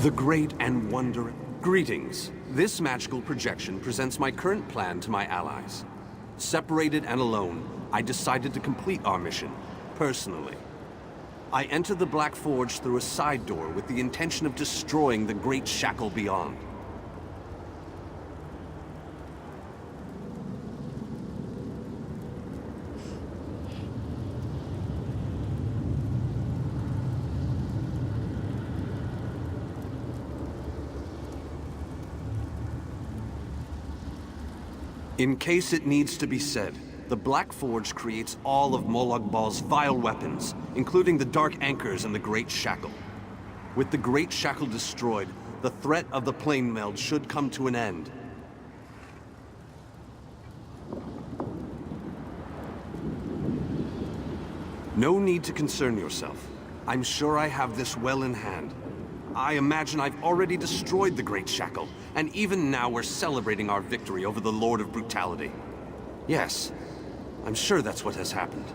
The great and wonder... Greetings. This magical projection presents my current plan to my allies. Separated and alone, I decided to complete our mission, personally. I entered the Black Forge through a side door with the intention of destroying the Great Shackle beyond. In case it needs to be said, the Black Forge creates all of Molag Bal's vile weapons, including the Dark Anchors and the Great Shackle. With the Great Shackle destroyed, the threat of the plane meld should come to an end. No need to concern yourself. I'm sure I have this well in hand. I imagine I've already destroyed the Great Shackle, and even now we're celebrating our victory over the Lord of Brutality. Yes, I'm sure that's what has happened.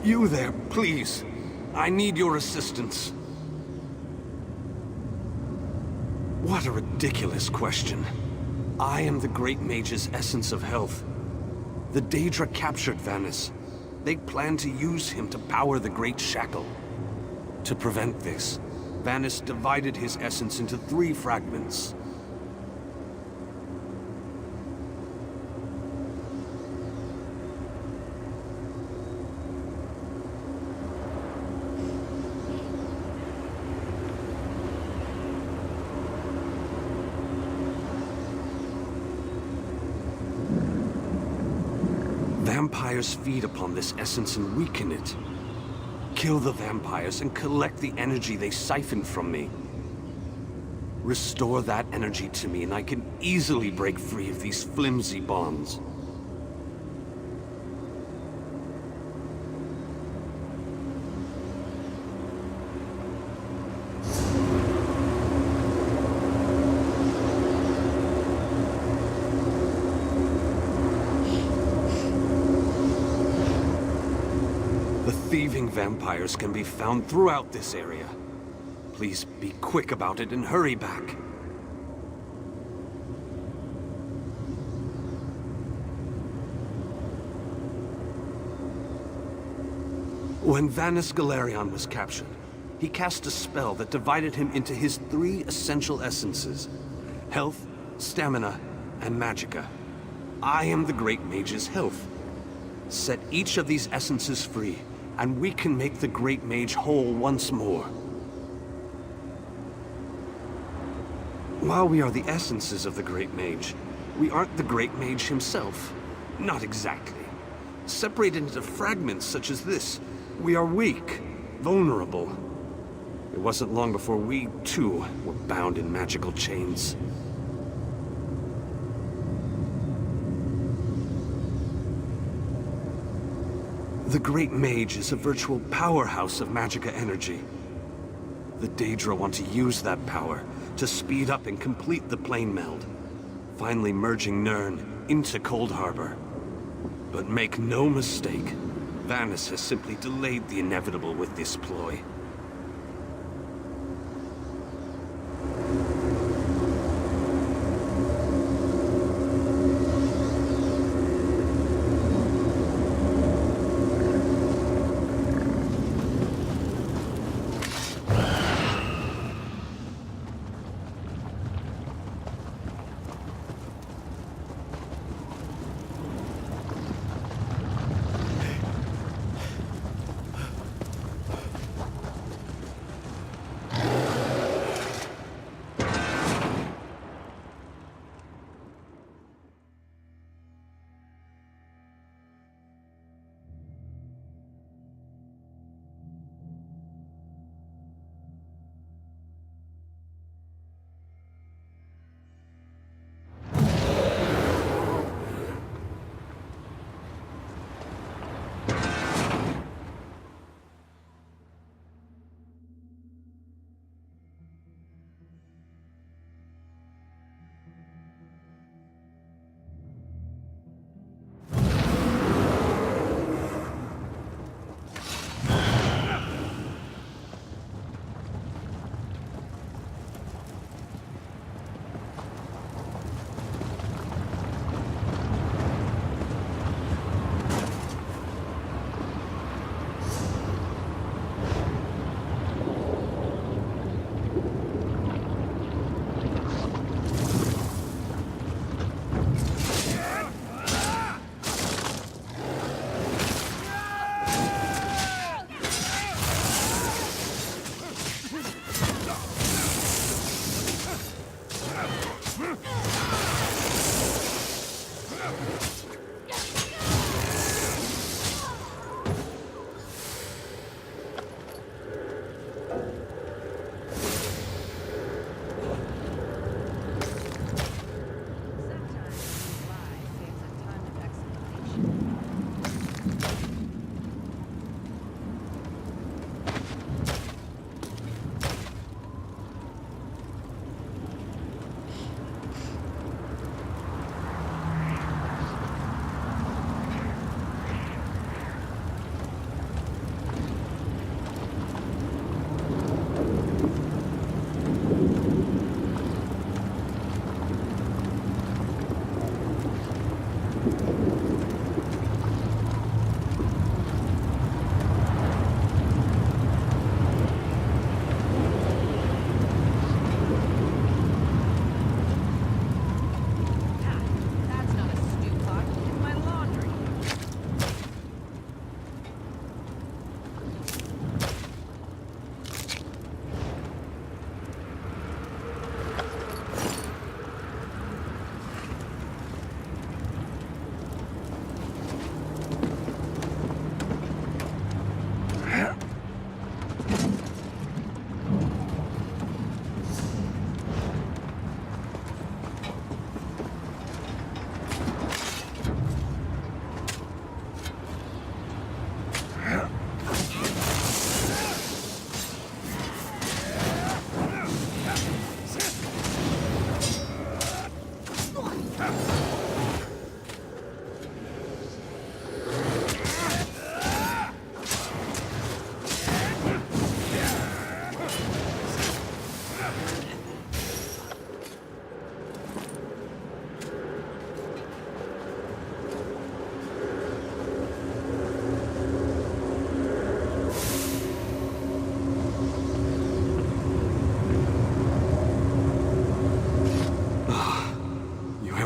You there, please. I need your assistance. What a ridiculous question. I am the Great Mage's essence of health. The Daedra captured Vanis. They plan to use him to power the Great Shackle. To prevent this, Vanis divided his essence into 3 fragments. Vampires feed upon this essence and weaken it. Kill the vampires and collect the energy they siphoned from me. Restore that energy to me and I can easily break free of these flimsy bonds. Thieving vampires can be found throughout this area. Please be quick about it and hurry back. When Vanis Galerion was captured, he cast a spell that divided him into his 3 essential essences: health, stamina, and magicka. I am the Great Mage's health. Set each of these essences free, and we can make the Great Mage whole once more. While we are the essences of the Great Mage, we aren't the Great Mage himself. Not exactly. Separated into fragments such as this, we are weak, vulnerable. It wasn't long before we, too, were bound in magical chains. The Great Mage is a virtual powerhouse of magica energy. The Daedra want to use that power to speed up and complete the plane meld, finally merging Nirn into Cold Harbor. But make no mistake, Vanus has simply delayed the inevitable with this ploy.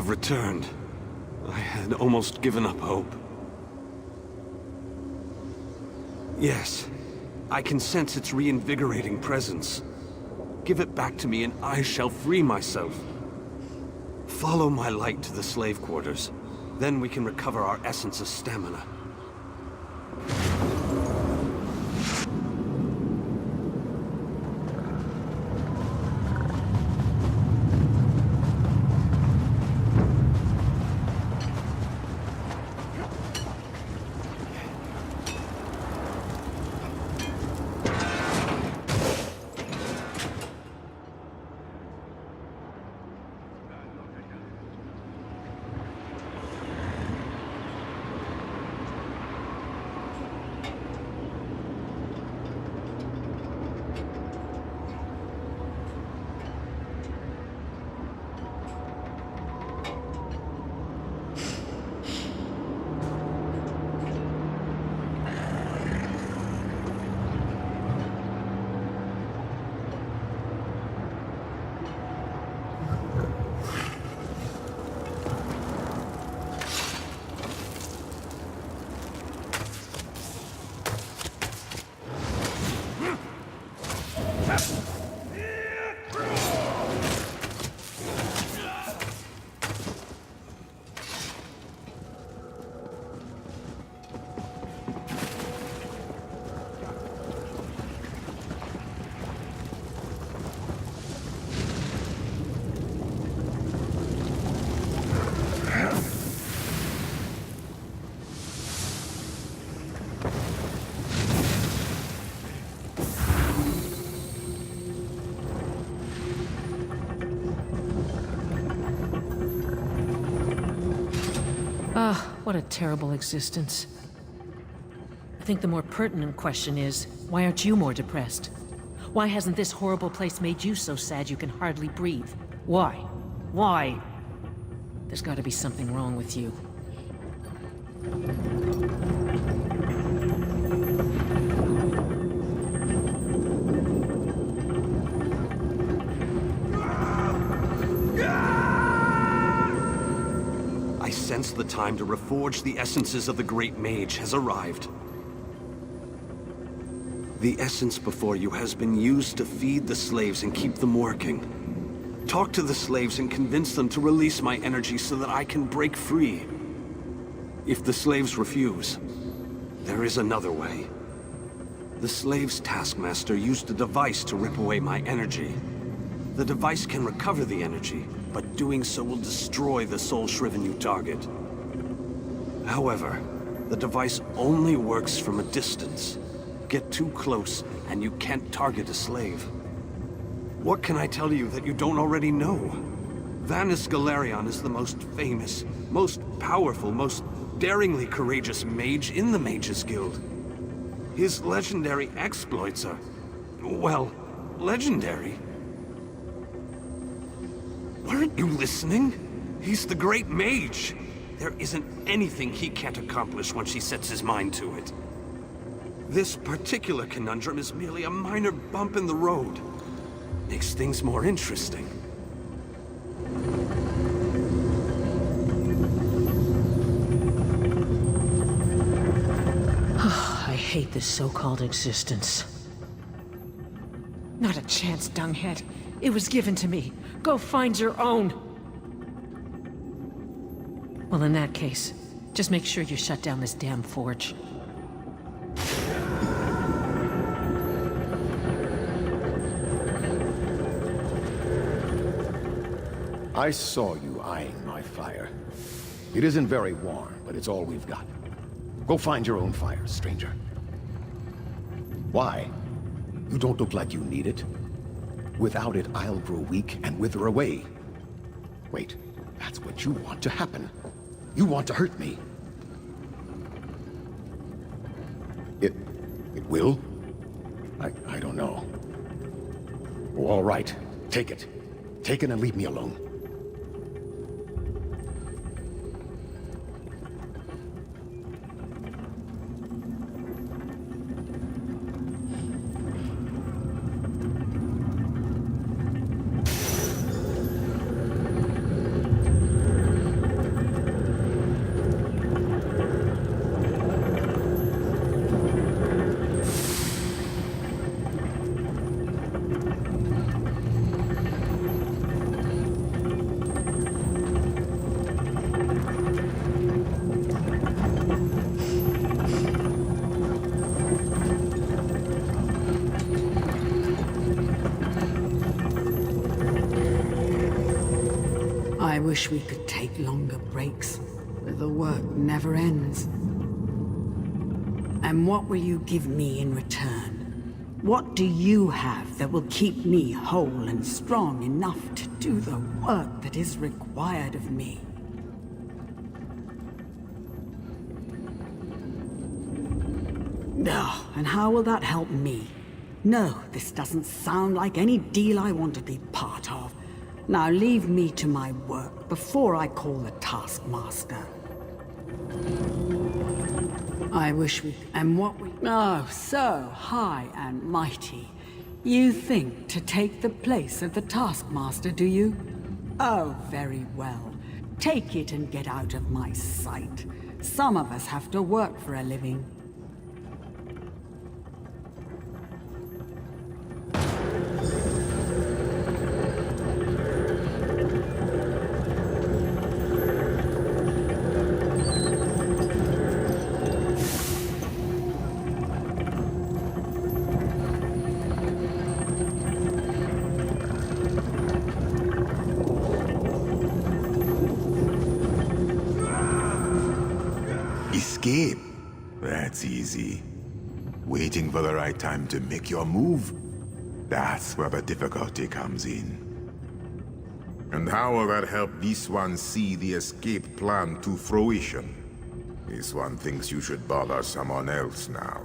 Returned. I had almost given up hope. Yes. I can sense its reinvigorating presence. Give it back to me and I shall free myself. Follow my light to the slave quarters. Then we can recover our essence of stamina. Ah, what a terrible existence. I think the more pertinent question is, why aren't you more depressed? Why hasn't this horrible place made you so sad you can hardly breathe? Why? Why? There's gotta be something wrong with you. I sense the time to reforge the essences of the Great Mage has arrived. The essence before you has been used to feed the slaves and keep them working. Talk to the slaves and convince them to release my energy so that I can break free. If the slaves refuse, there is another way. The slaves' taskmaster used a device to rip away my energy. The device can recover the energy, but doing so will destroy the soul-shriven you target. However, the device only works from a distance. Get too close, and you can't target a slave. What can I tell you that you don't already know? Vanus Galerion is the most famous, most powerful, most daringly courageous mage in the Mages Guild. His legendary exploits are, well, legendary. Weren't you listening? He's the Great Mage. There isn't anything he can't accomplish once he sets his mind to it. This particular conundrum is merely a minor bump in the road. Makes things more interesting. I hate this so-called existence. Not a chance, dunghead. It was given to me. Go find your own. Well, in that case, just make sure you shut down this damn forge. I saw you eyeing my fire. It isn't very warm, but it's all we've got. Go find your own fire, stranger. Why? You don't look like you need it. Without it, I'll grow weak and wither away. Wait, that's what you want to happen. You want to hurt me. It will? I don't know. Oh, all right, take it. Take it and leave me alone. I wish we could take longer breaks, but the work never ends. And what will you give me in return? What do you have that will keep me whole and strong enough to do the work that is required of me? Oh, and how will that help me? No, this doesn't sound like any deal I want to be part of. Now leave me to my work before I call the Taskmaster. I wish we... And what we... Oh, so high and mighty. You think to take the place of the Taskmaster, do you? Oh, very well. Take it and get out of my sight. Some of us have to work for a living. Escape? That's easy. Waiting for the right time to make your move? That's where the difficulty comes in. And how will that help this one see the escape plan to fruition? This one thinks you should bother someone else now.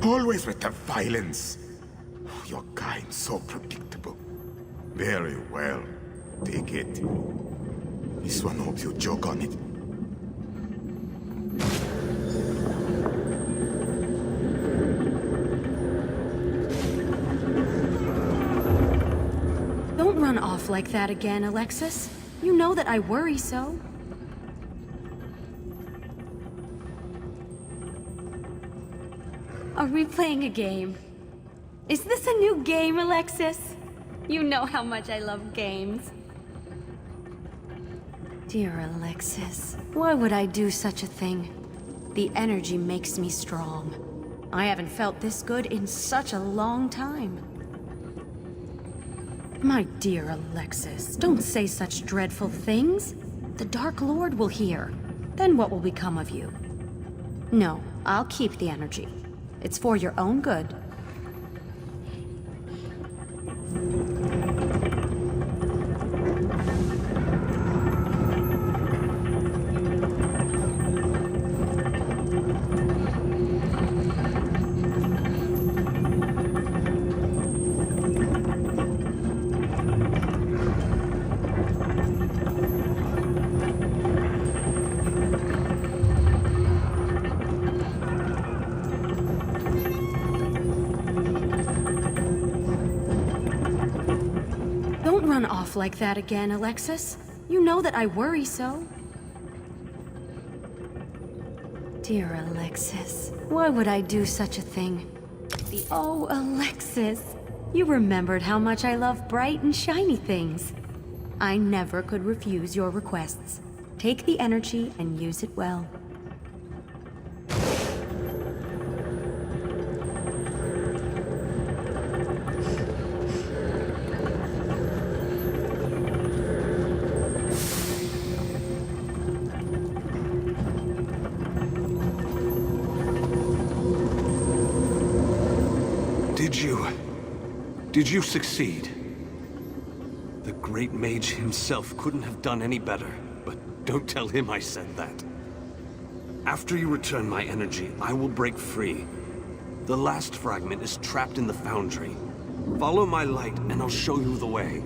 Always with the violence. Oh, your kind, so predictable. Very well. Take it. This one hopes you joke on it. Don't run off like that again, Alexis. You know that I worry so. Are we playing a game? Is this a new game, Alexis? You know how much I love games. Dear Alexis, why would I do such a thing? The energy makes me strong. I haven't felt this good in such a long time. My dear Alexis, don't say such dreadful things. The Dark Lord will hear. Then what will become of you? No, I'll keep the energy. It's for your own good. Run off like that again, Alexis. You know that I worry so. Dear Alexis, why would I do such a thing? Oh, Alexis, you remembered how much I love bright and shiny things. I never could refuse your requests. Take the energy and use it well. Did you succeed? The great mage himself couldn't have done any better, but don't tell him I said that. After you return my energy, I will break free. The last fragment is trapped in the foundry. Follow my light, and I'll show you the way.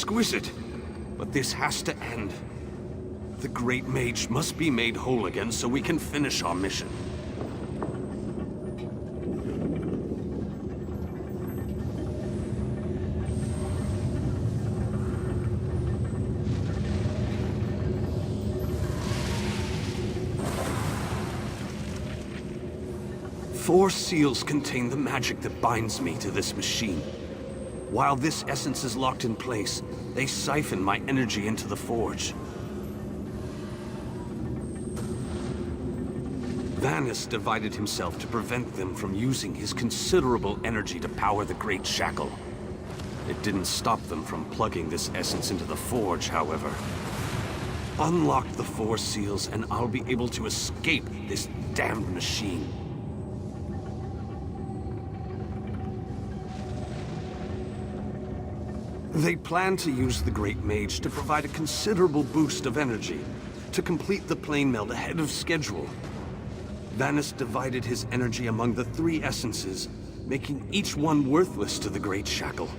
exquisite, but this has to end. The Great Mage must be made whole again so we can finish our mission. Four seals contain the magic that binds me to this machine. While this essence is locked in place, they siphon my energy into the forge. Vannis divided himself to prevent them from using his considerable energy to power the Great Shackle. It didn't stop them from plugging this essence into the forge, however. Unlock the four seals and I'll be able to escape this damned machine. They plan to use the Great Mage to provide a considerable boost of energy to complete the plane meld ahead of schedule. Vannis divided his energy among the three essences, making each one worthless to the Great Shackle.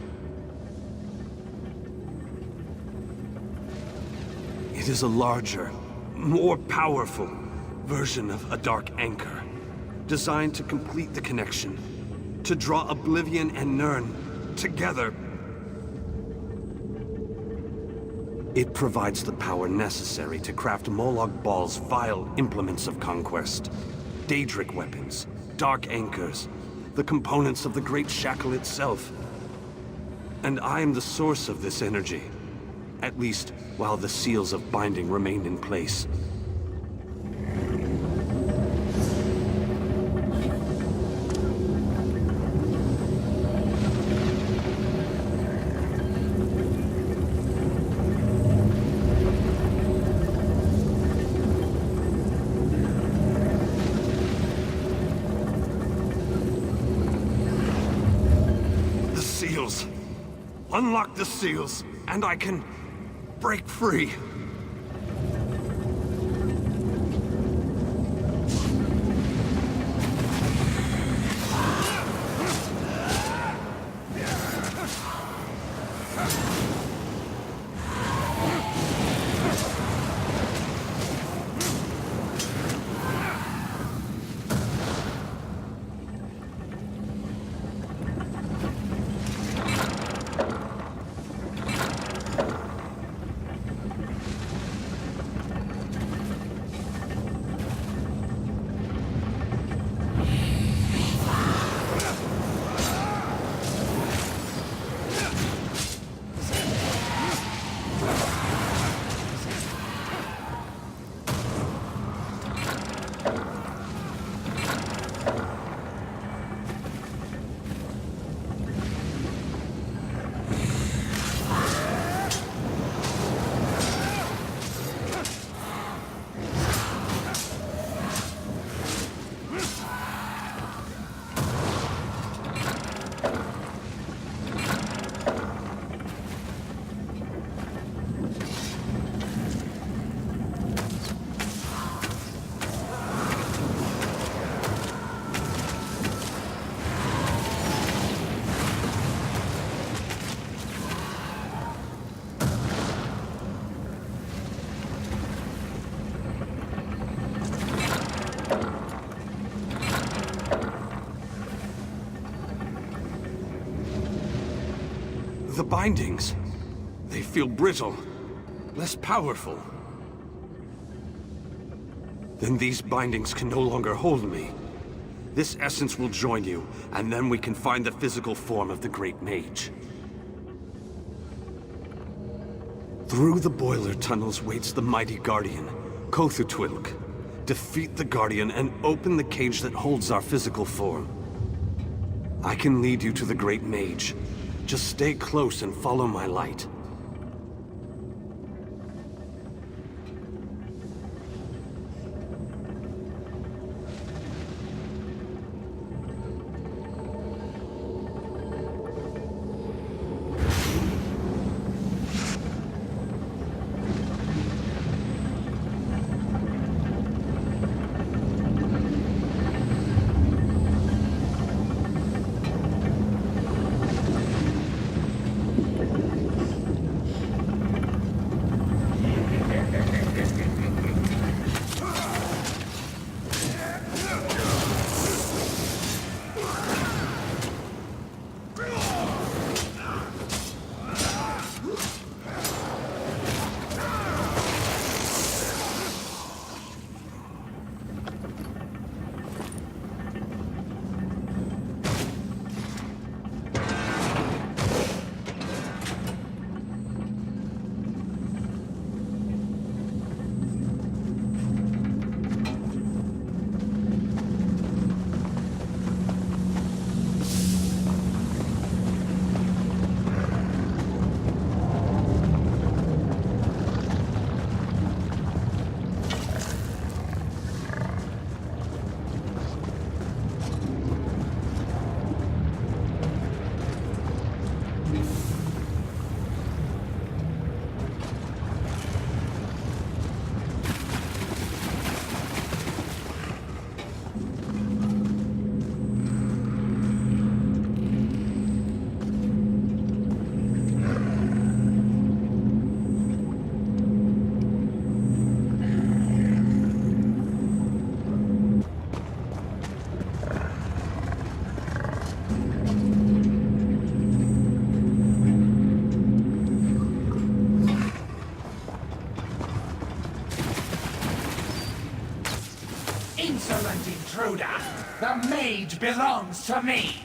It is a larger, more powerful version of a Dark Anchor, designed to complete the connection, to draw Oblivion and Nirn together. It provides the power necessary to craft Molag Bal's vile implements of conquest. Daedric weapons, dark anchors, the components of the Great Shackle itself. And I am the source of this energy. At least, while the seals of binding remained in place. Unlock the seals, and I can break free. The bindings, they feel brittle, less powerful. Then these bindings can no longer hold me. This essence will join you, and then we can find the physical form of the Great Mage. Through the boiler tunnels waits the mighty Guardian, Kothutwilk. Defeat the Guardian and open the cage that holds our physical form. I can lead you to the Great Mage. Just stay close and follow my light. Insolent intruder! The mage belongs to me!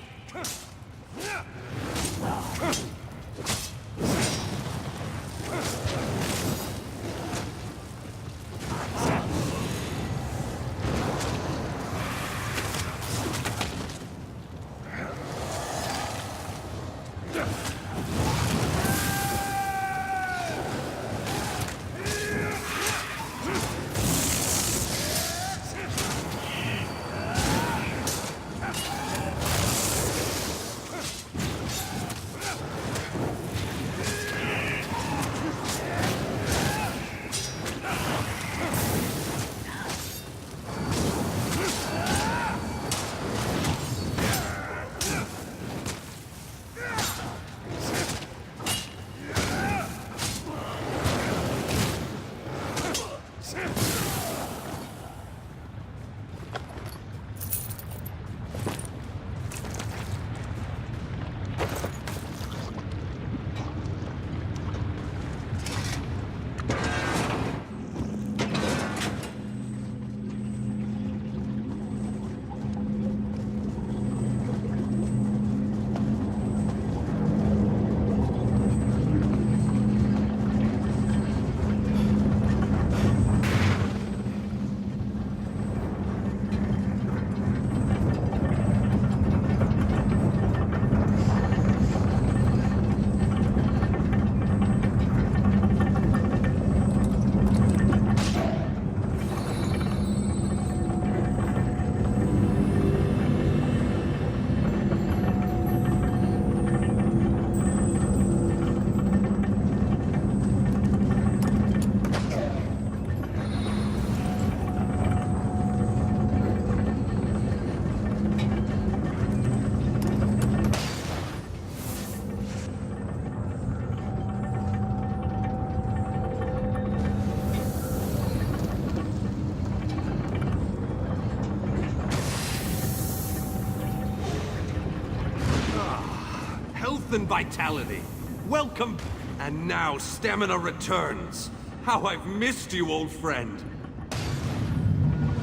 Health and vitality. Welcome. And now stamina returns. How I've missed you, old friend.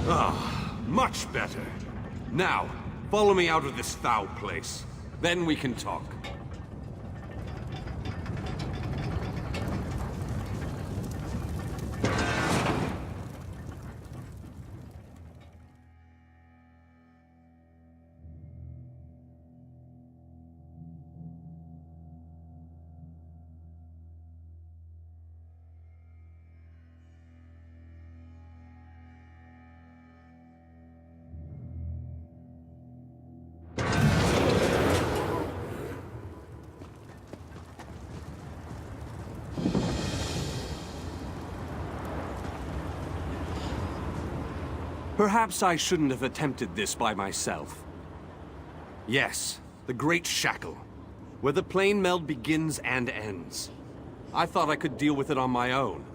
Ah, much better. Now, follow me out of this foul place. Then we can talk. Perhaps I shouldn't have attempted this by myself. Yes, the Great Shackle, where the plane meld begins and ends. I thought I could deal with it on my own,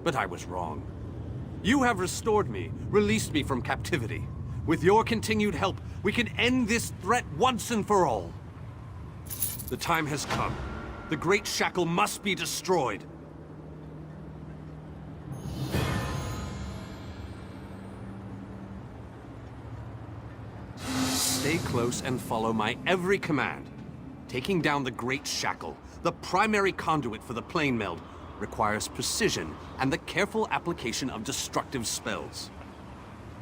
but I was wrong. You have restored me, released me from captivity. With your continued help, we can end this threat once and for all. The time has come. The Great Shackle must be destroyed. Stay close and follow my every command. Taking down the Great Shackle, the primary conduit for the plane meld, requires precision and the careful application of destructive spells.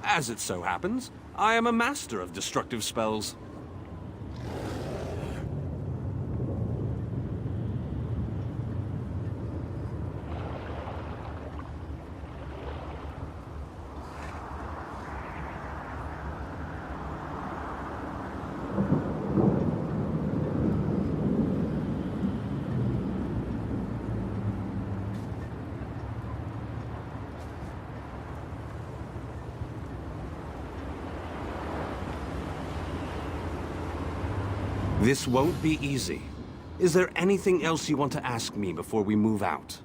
As it so happens, I am a master of destructive spells. This won't be easy. Is there anything else you want to ask me before we move out?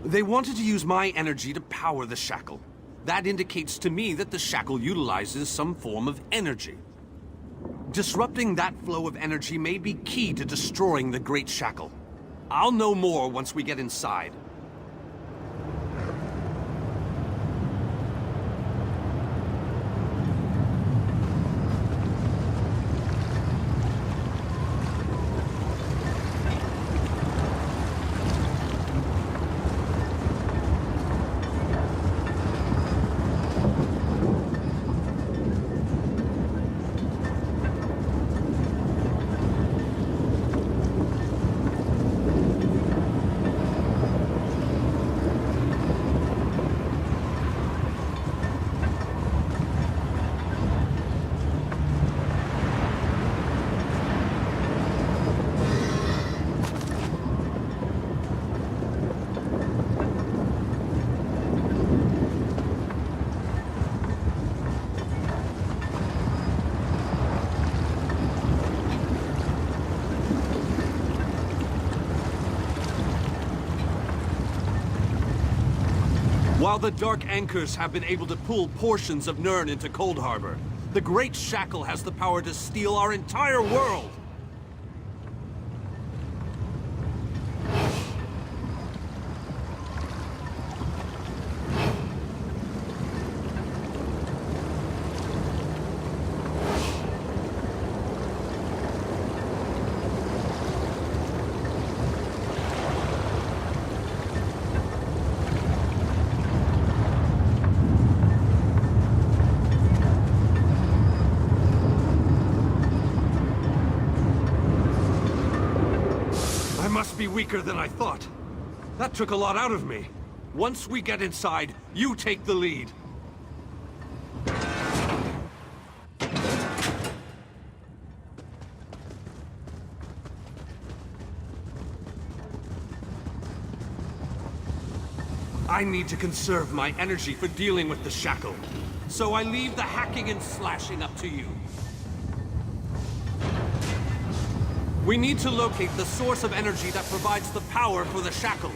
They wanted to use my energy to power the shackle. That indicates to me that the shackle utilizes some form of energy. Disrupting that flow of energy may be key to destroying the Great Shackle. I'll know more once we get inside. While the Dark Anchors have been able to pull portions of Nirn into Cold Harbor, the Great Shackle has the power to steal our entire world! Must be weaker than I thought. That took a lot out of me. Once we get inside, you take the lead. I need to conserve my energy for dealing with the Shackle. So I leave the hacking and slashing up to you. We need to locate the source of energy that provides the power for the Shackle.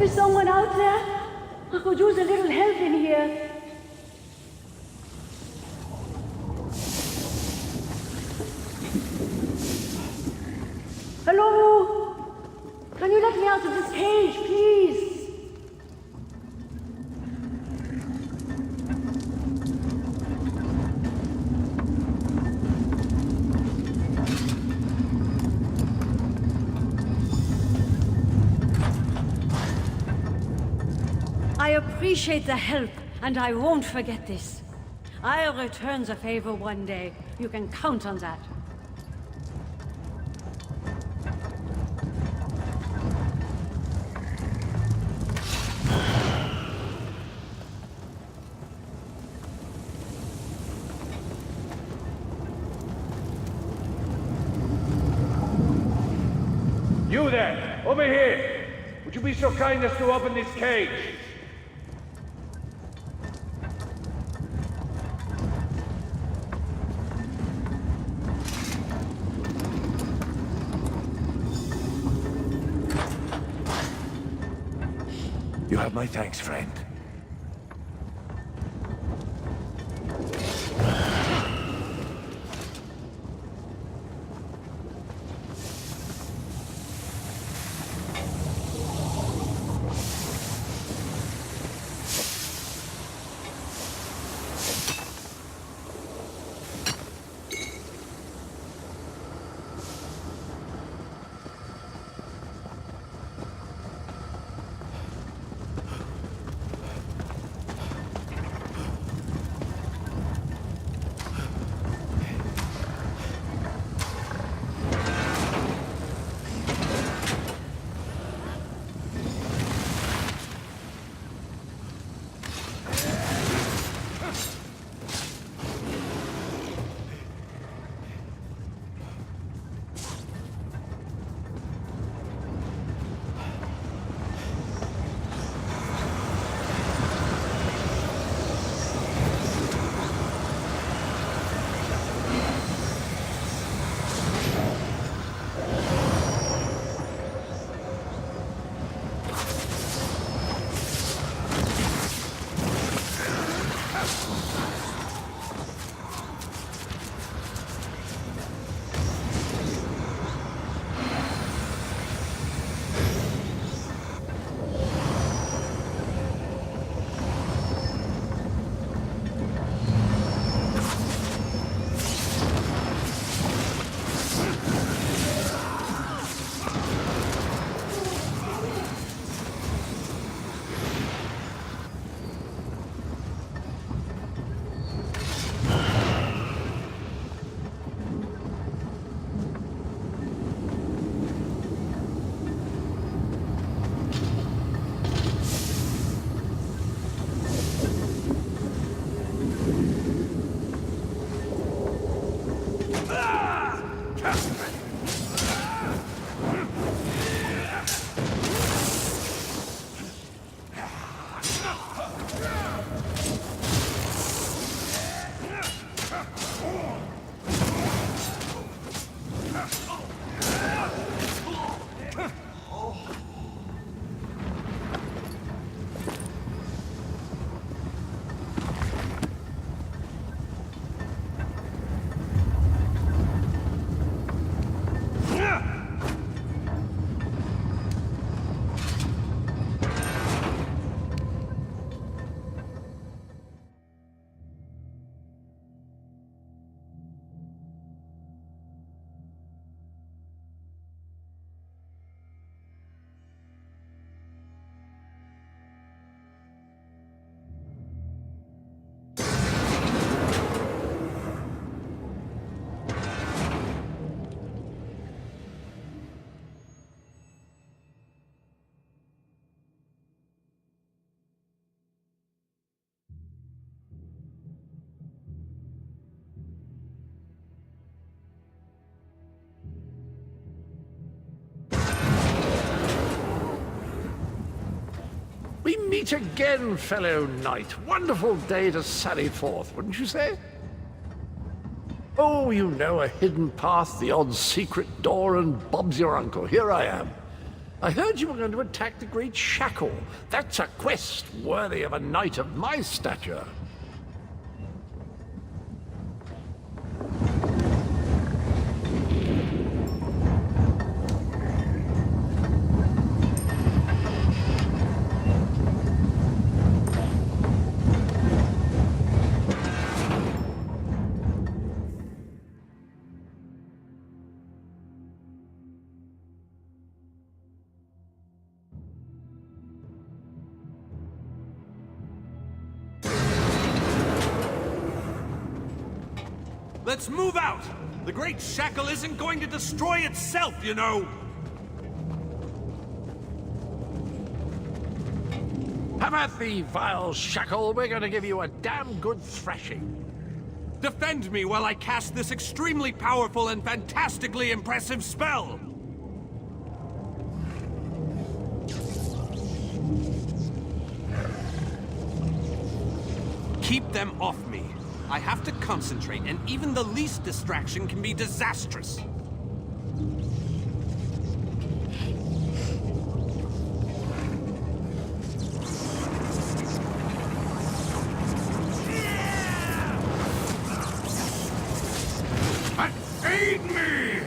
Is someone out there? I could use a little help in here. Hello? Can you let me out of this cage, please? I appreciate the help, and I won't forget this. I'll return the favor one day. You can count on that. You there, over here! Would you be so kind as to open this cage? You have my thanks, friend. We meet again, fellow knight. Wonderful day to sally forth, wouldn't you say? Oh, you know, a hidden path, the odd secret door, and Bob's your uncle. Here I am. I heard you were going to attack the Great Shackle. That's a quest worthy of a knight of my stature. Let's move out! The Great Shackle isn't going to destroy itself, you know! Have at thee, vile shackle. We're going to give you a damn good thrashing. Defend me while I cast this extremely powerful and fantastically impressive spell! Keep them off me. I have to concentrate, and even the least distraction can be disastrous. Aid me!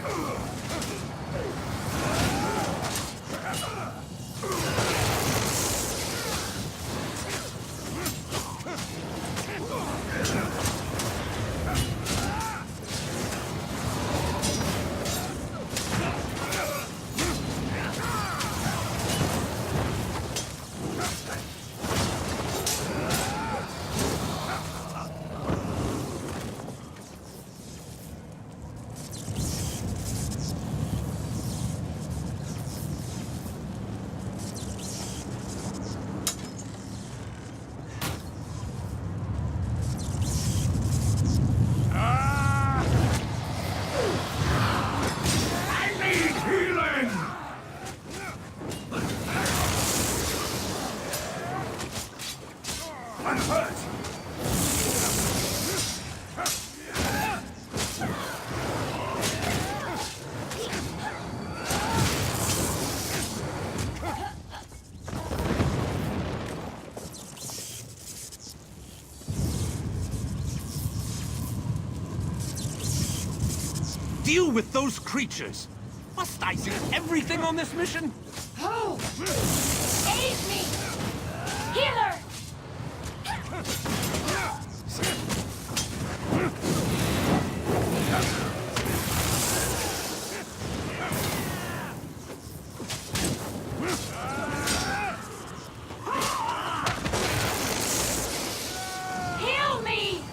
Deal with those creatures! Must I do everything on this mission? Oh! Aid me! Healer! Heal me!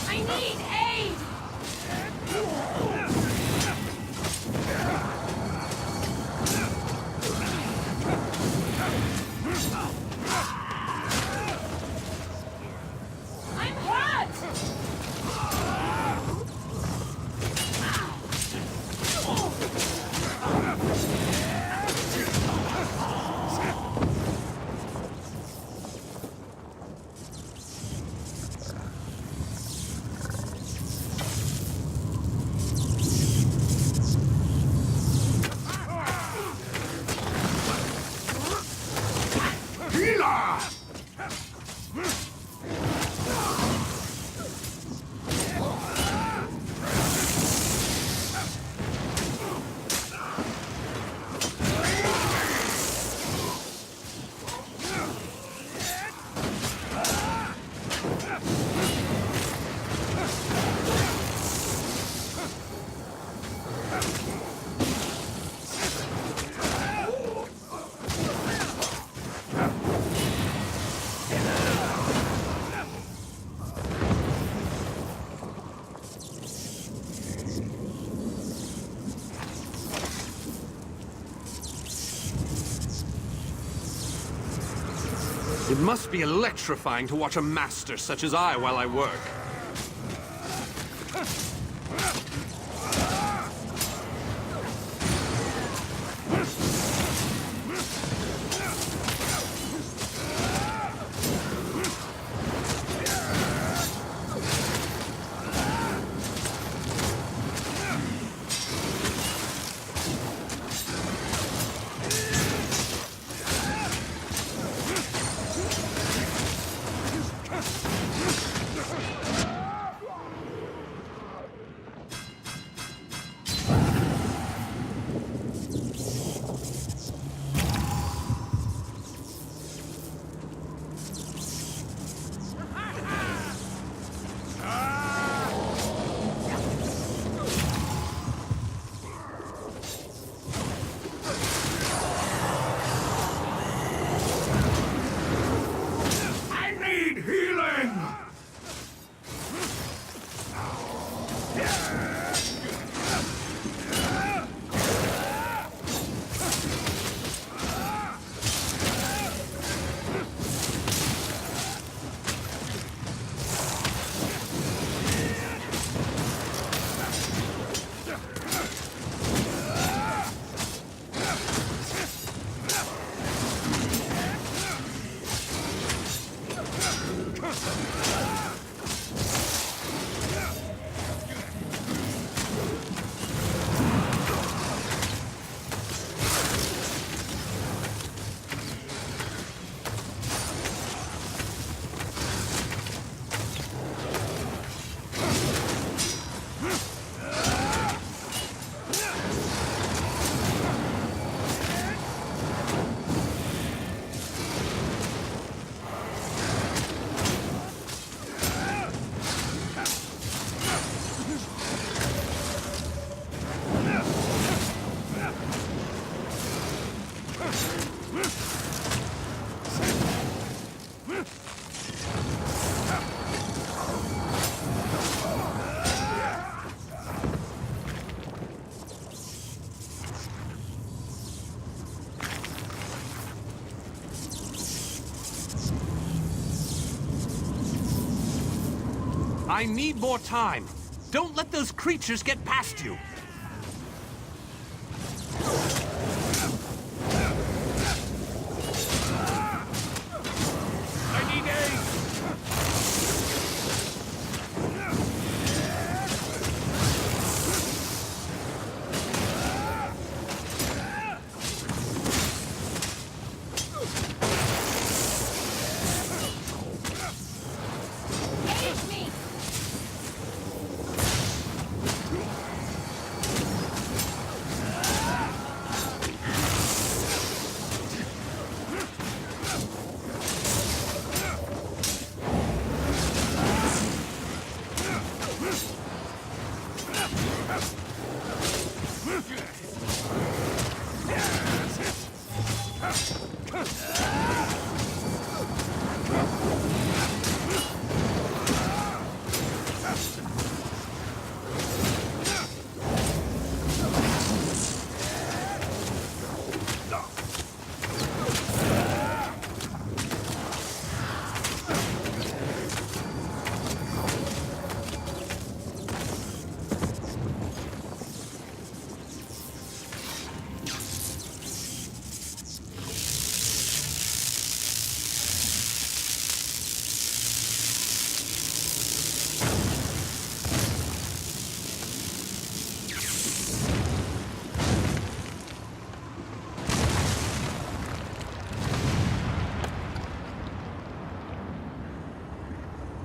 I need aid! I'm hurt! It must be electrifying to watch a master such as I while I work. I need more time. Don't let those creatures get past you. I need aid! Aid me!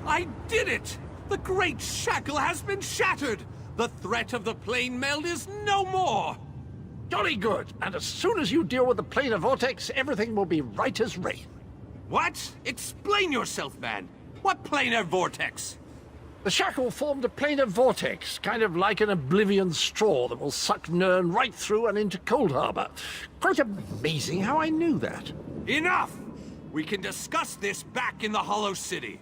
I did it! The Great Shackle has been shattered! The threat of the plane meld is no more! Jolly good. And as soon as you deal with the planar vortex, everything will be right as rain. What? Explain yourself, man! What planar vortex? The shackle formed a planar vortex, kind of like an oblivion straw that will suck Nirn right through and into Cold Harbor. Quite amazing how I knew that. Enough! We can discuss this back in the Hollow City.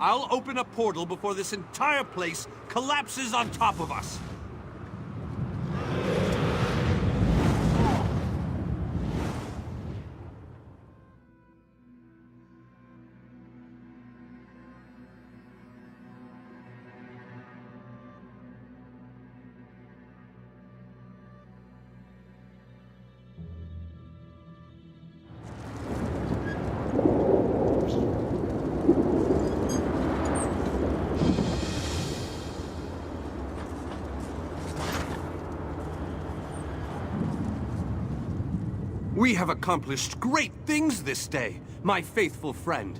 I'll open a portal before this entire place collapses on top of us. We have accomplished great things this day, my faithful friend.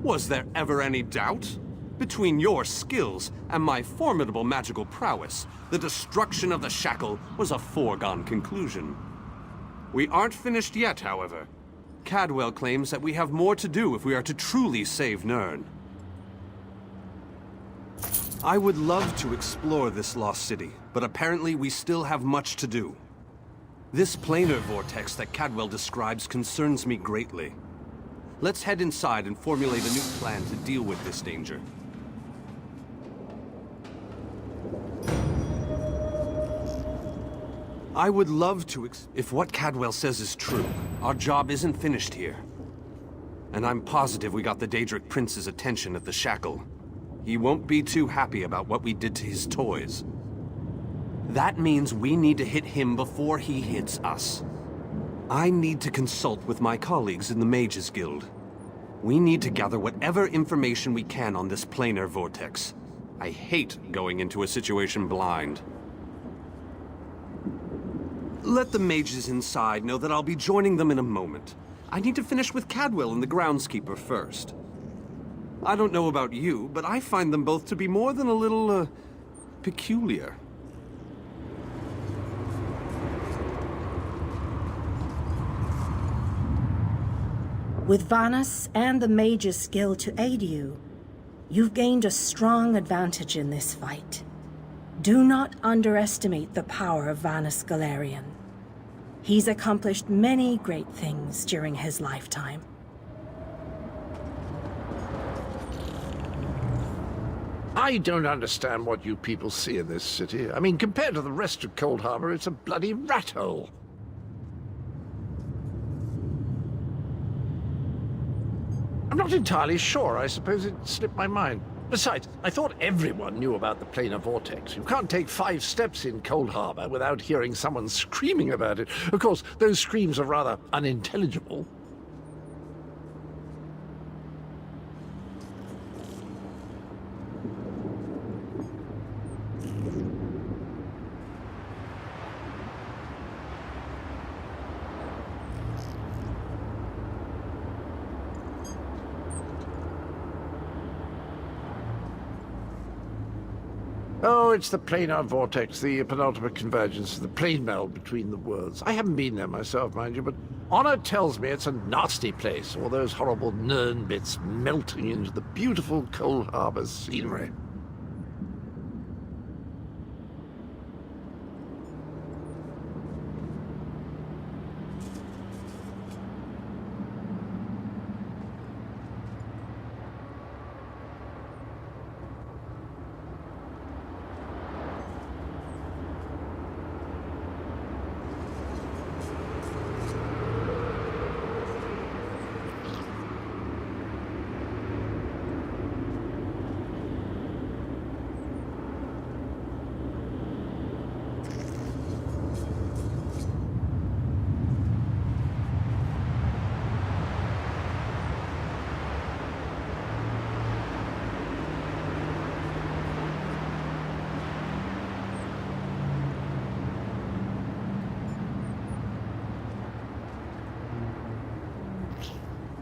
Was there ever any doubt? Between your skills and my formidable magical prowess, the destruction of the shackle was a foregone conclusion. We aren't finished yet, however. Cadwell claims that we have more to do if we are to truly save Nirn. I would love to explore this lost city, but apparently we still have much to do. This planar vortex that Cadwell describes concerns me greatly. Let's head inside and formulate a new plan to deal with this danger. I would love to if what Cadwell says is true, our job isn't finished here. And I'm positive we got the Daedric Prince's attention at the shackle. He won't be too happy about what we did to his toys. That means we need to hit him before he hits us. I need to consult with my colleagues in the Mages Guild. We need to gather whatever information we can on this planar vortex. I hate going into a situation blind. Let the mages inside know that I'll be joining them in a moment. I need to finish with Cadwell and the groundskeeper first. I don't know about you, but I find them both to be more than a little, peculiar. With Vanus and the Mage's skill to aid you, you've gained a strong advantage in this fight. Do not underestimate the power of Vanus Galarian. He's accomplished many great things during his lifetime. I don't understand what you people see in this city. I mean, compared to the rest of Cold Harbor, it's a bloody rat hole. I'm not entirely sure. I suppose it slipped my mind. Besides, I thought everyone knew about the planar vortex. You can't take 5 steps in Cold Harbor without hearing someone screaming about it. Of course, those screams are rather unintelligible. Oh, it's the planar vortex, the penultimate convergence, the plane meld between the worlds. I haven't been there myself, mind you, but Honor tells me it's a nasty place, all those horrible Nern bits melting into the beautiful Cold Harbor scenery.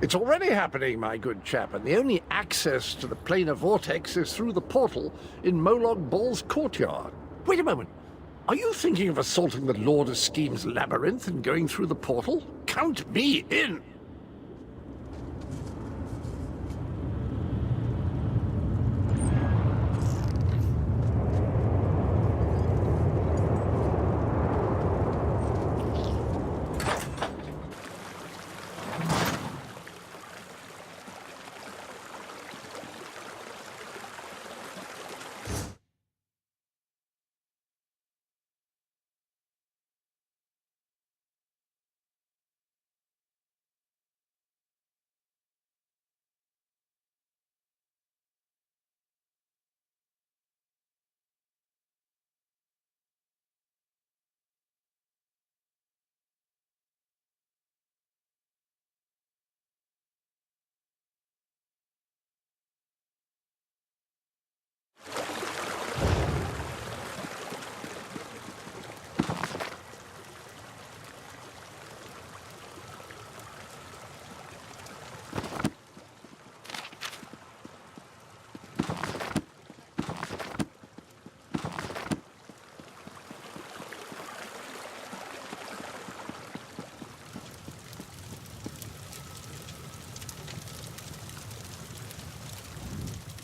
It's already happening, my good chap, and the only access to the planar vortex is through the portal in Molog Ball's courtyard. Wait a moment. Are you thinking of assaulting the Lord of Scheme's labyrinth and going through the portal? Count me in!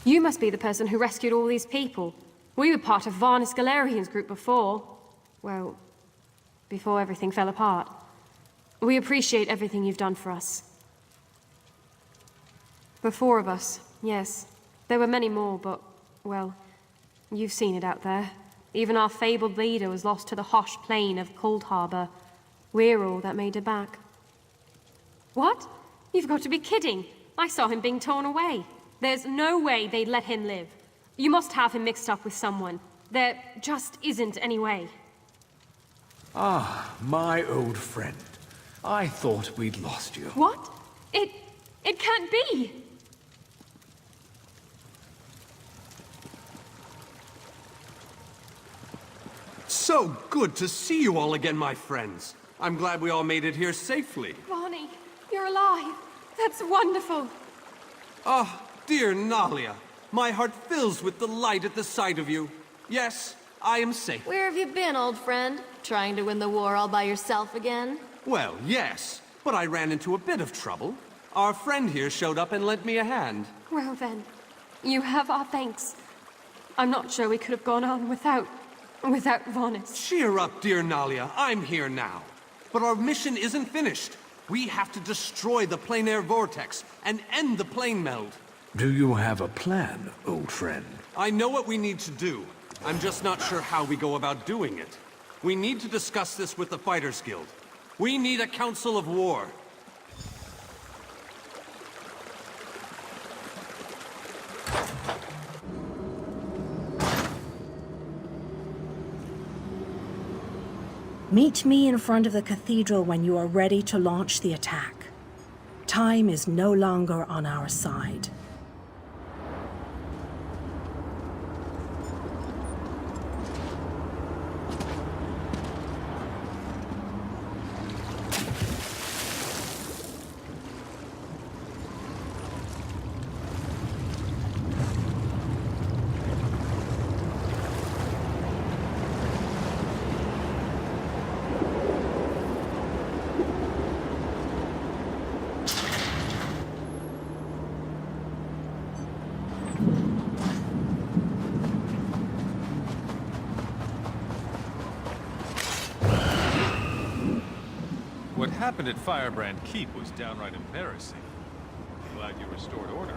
You must be the person who rescued all these people. We were part of Varnus Galerian's group before. Well, before everything fell apart. We appreciate everything you've done for us. The 4 of us, yes. There were many more, but, well, you've seen it out there. Even our fabled leader was lost to the Hosh plain of Cold Harbor. We're all that made it back. What? You've got to be kidding. I saw him being torn away. There's no way they'd let him live. You must have him mixed up with someone. There just isn't any way. Ah, my old friend. I thought we'd lost you. What? It can't be! So good to see you all again, my friends. I'm glad we all made it here safely. Ronnie, you're alive. That's wonderful. Ah, dear Nalia, my heart fills with delight at the sight of you. Yes, I am safe. Where have you been, old friend? Trying to win the war all by yourself again? Well, yes, but I ran into a bit of trouble. Our friend here showed up and lent me a hand. Well then, you have our thanks. I'm not sure we could have gone on without Varnus. Cheer up, dear Nalia. I'm here now. But our mission isn't finished. We have to destroy the planar vortex and end the plane meld. Do you have a plan, old friend? I know what we need to do. I'm just not sure how we go about doing it. We need to discuss this with the Fighters Guild. We need a council of war. Meet me in front of the cathedral when you are ready to launch the attack. Time is no longer on our side. What happened at Firebrand Keep was downright embarrassing. Glad you restored order.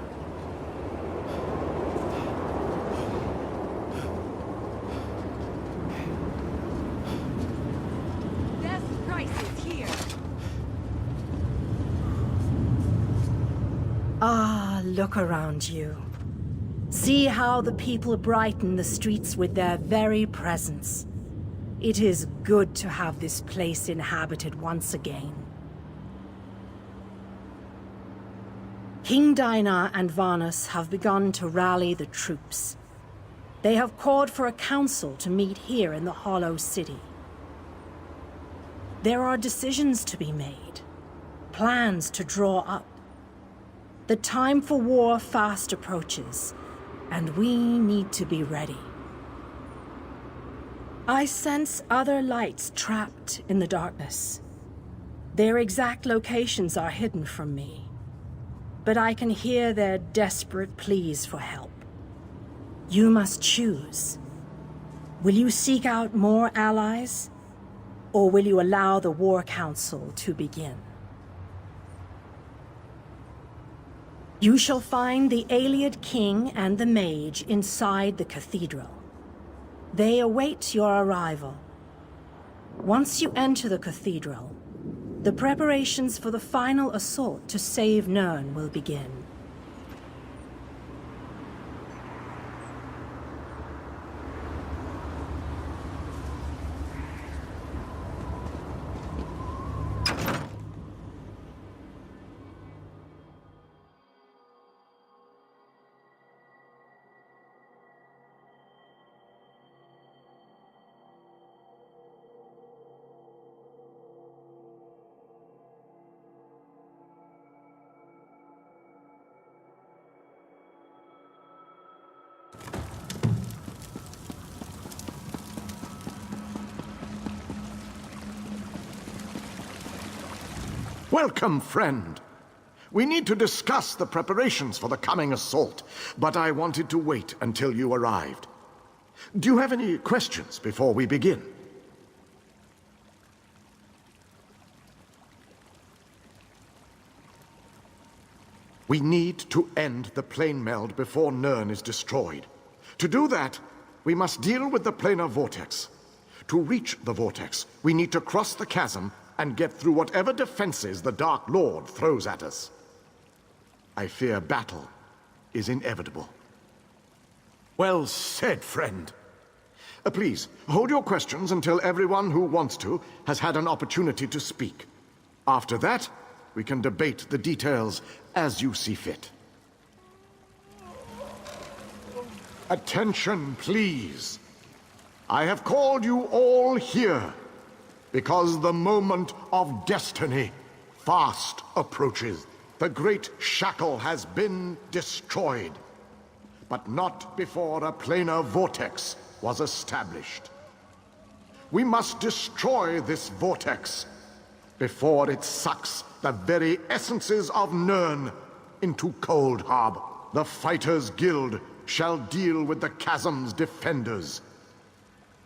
Best prices here. Ah, look around you. See how the people brighten the streets with their very presence. It is good to have this place inhabited once again. King Dinar and Varnus have begun to rally the troops. They have called for a council to meet here in the Hollow City. There are decisions to be made, plans to draw up. The time for war fast approaches, and we need to be ready. I sense other lights trapped in the darkness. Their exact locations are hidden from me, but I can hear their desperate pleas for help. You must choose. Will you seek out more allies, or will you allow the War Council to begin? You shall find the Ayleid King and the Mage inside the cathedral. They await your arrival. Once you enter the cathedral, the preparations for the final assault to save Nirn will begin. Welcome, friend. We need to discuss the preparations for the coming assault, but I wanted to wait until you arrived. Do you have any questions before we begin? We need to end the plane meld before Nirn is destroyed. To do that, we must deal with the planar vortex. To reach the vortex, we need to cross the chasm and get through whatever defenses the Dark Lord throws at us. I fear battle is inevitable. Well said, friend. Please, hold your questions until everyone who wants to has had an opportunity to speak. After that, we can debate the details as you see fit. Attention, please. I have called you all here because the moment of destiny fast approaches. The great shackle has been destroyed, but not before a planar vortex was established. We must destroy this vortex before it sucks the very essences of Nirn into Cold Harbor. The Fighters Guild shall deal with the chasm's defenders,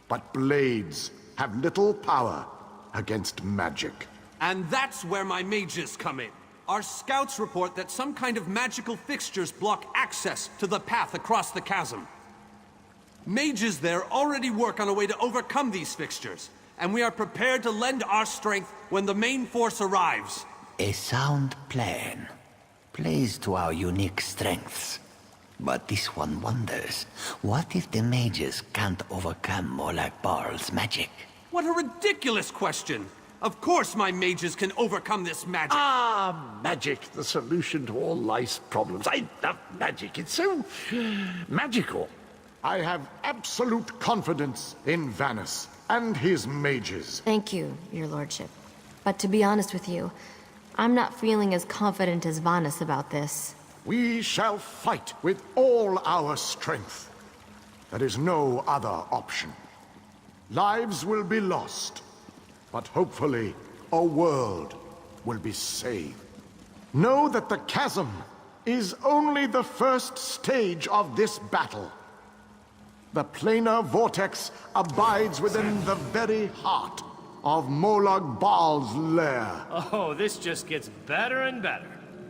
but blades have little power against magic. And that's where my mages come in. Our scouts report that some kind of magical fixtures block access to the path across the chasm. Mages there already work on a way to overcome these fixtures, and we are prepared to lend our strength when the main force arrives. A sound plan. Plays to our unique strengths. But this one wonders, what if the mages can't overcome Molag Barl's magic? What a ridiculous question! Of course my mages can overcome this magic! Ah, magic, the solution to all life's problems. I love magic. It's so magical. I have absolute confidence in Vanus and his mages. Thank you, your lordship. But to be honest with you, I'm not feeling as confident as Vanus about this. We shall fight with all our strength. There is no other option. Lives will be lost, but hopefully a world will be saved. Know that the chasm is only the first stage of this battle. The planar vortex abides within the very heart of Molag Bal's lair. Oh, this just gets better and better.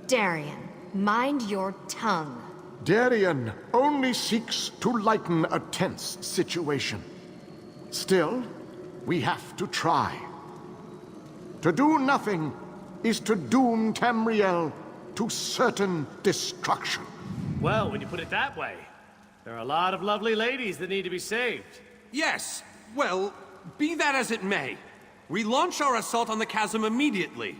Darian, mind your tongue. Darian only seeks to lighten a tense situation. Still, we have to try. To do nothing is to doom Tamriel to certain destruction. Well, when you put it that way, there are a lot of lovely ladies that need to be saved. Yes, well, be that as it may. We launch our assault on the chasm immediately.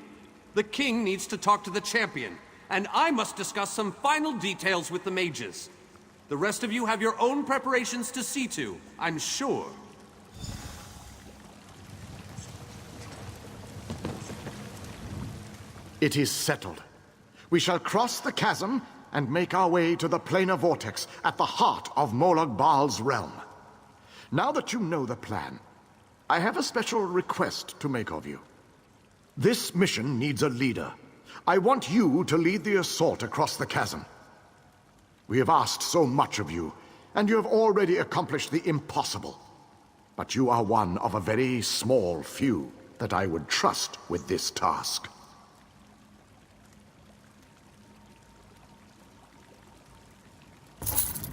The king needs to talk to the champion, and I must discuss some final details with the mages. The rest of you have your own preparations to see to, I'm sure. It is settled. We shall cross the chasm and make our way to the planar vortex at the heart of Molag Bal's realm. Now that you know the plan, I have a special request to make of you. This mission needs a leader. I want you to lead the assault across the chasm. We have asked so much of you, and you have already accomplished the impossible. But you are one of a very small few that I would trust with this task.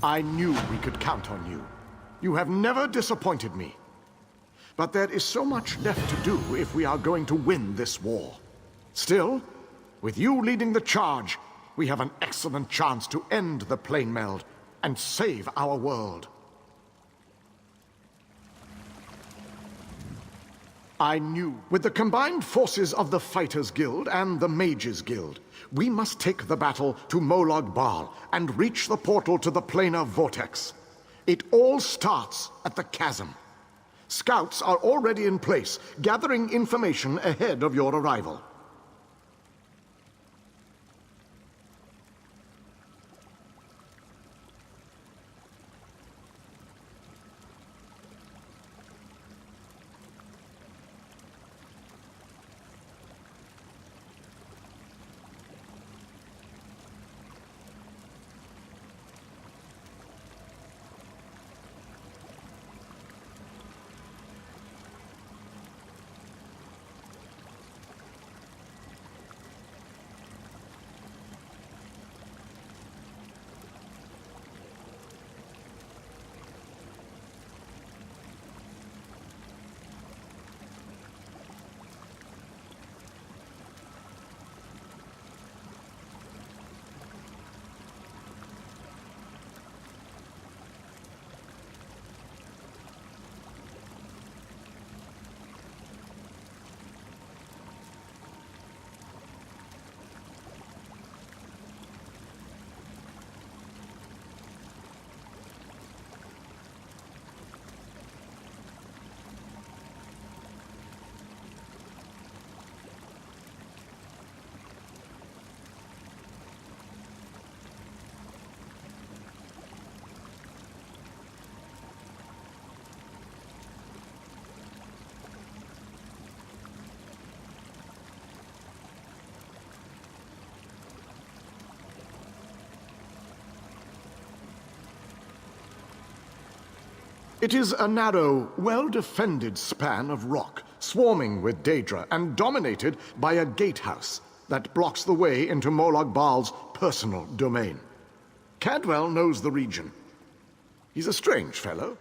I knew we could count on you. You have never disappointed me. But there is so much left to do if we are going to win this war. Still, with you leading the charge, we have an excellent chance to end the plane meld and save our world. I knew, with the combined forces of the Fighters Guild and the Mages Guild, we must take the battle to Molag Bal and reach the portal to the planar vortex. It all starts at the chasm. Scouts are already in place, gathering information ahead of your arrival. It is a narrow, well-defended span of rock, swarming with Daedra and dominated by a gatehouse that blocks the way into Molag Bal's personal domain. Cadwell knows the region. He's a strange fellow.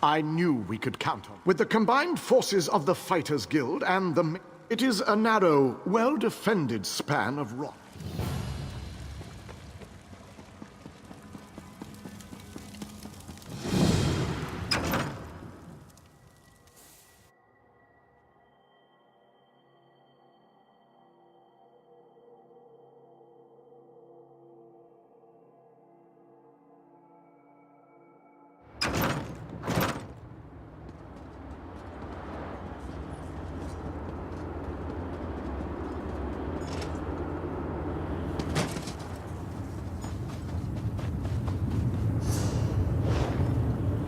I knew we could count on. With the combined forces of the Fighters Guild and the... It is a narrow, well-defended span of rock.